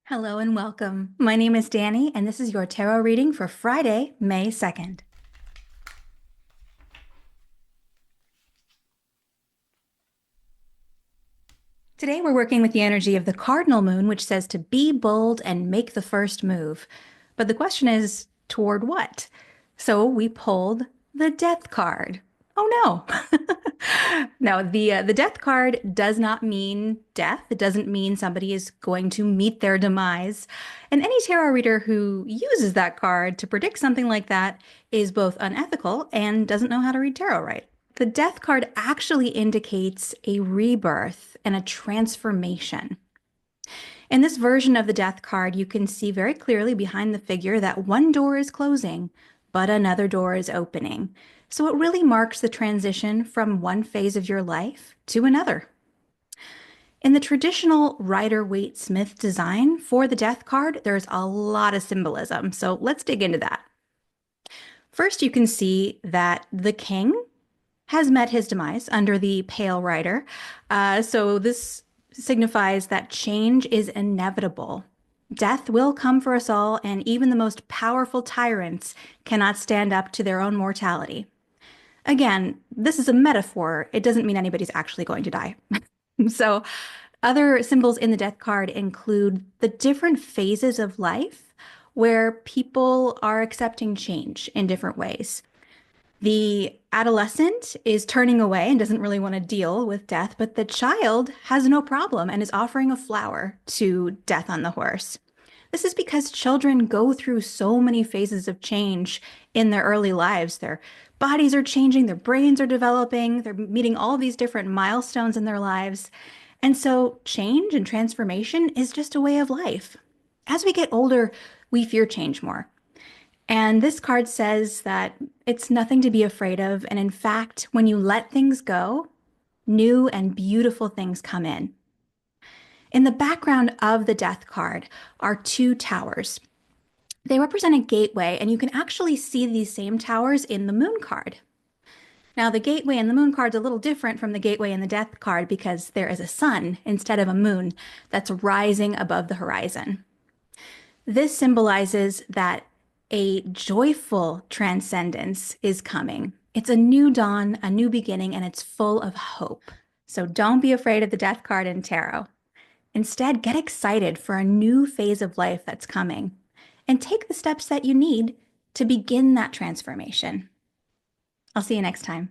Hello and welcome. My name is Danny, and this is your tarot reading for Friday, May 2nd. Today, we're working with the energy of the cardinal moon, which says to be bold and make the first move. But the question is, toward what? So we pulled the death card. Oh no. No, the death card does not mean death. It doesn't mean somebody is going to meet their demise. And any tarot reader who uses that card to predict something like that is both unethical and doesn't know how to read tarot right. The death card actually indicates a rebirth and a transformation. In this version of the death card, you can see very clearly behind the figure that one door is closing, but another door is opening. So it really marks the transition from one phase of your life to another. In the traditional Rider-Waite-Smith design for the death card, there's a lot of symbolism. So let's dig into that. First, you can see that the king has met his demise under the Pale Rider. So this signifies that change is inevitable. Death will come for us all, and even the most powerful tyrants cannot stand up to their own mortality. Again, this is a metaphor. It doesn't mean anybody's actually going to die. So, other symbols in the death card include the different phases of life where people are accepting change in different ways. The adolescent is turning away and doesn't really want to deal with death, but the child has no problem and is offering a flower to death on the horse. This is because children go through so many phases of change in their early lives. Their bodies are changing, their brains are developing, they're meeting all these different milestones in their lives. And so change and transformation is just a way of life. As we get older, we fear change more. And this card says that it's nothing to be afraid of. And in fact, when you let things go, new and beautiful things come in. In the background of the death card are two towers. They represent a gateway, and you can actually see these same towers in the moon card. Now, the gateway in the moon card is a little different from the gateway in the death card because there is a sun instead of a moon that's rising above the horizon. This symbolizes that a joyful transcendence is coming. It's a new dawn, a new beginning, and it's full of hope. So don't be afraid of the death card in tarot. Instead, get excited for a new phase of life that's coming and take the steps that you need to begin that transformation. I'll see you next time.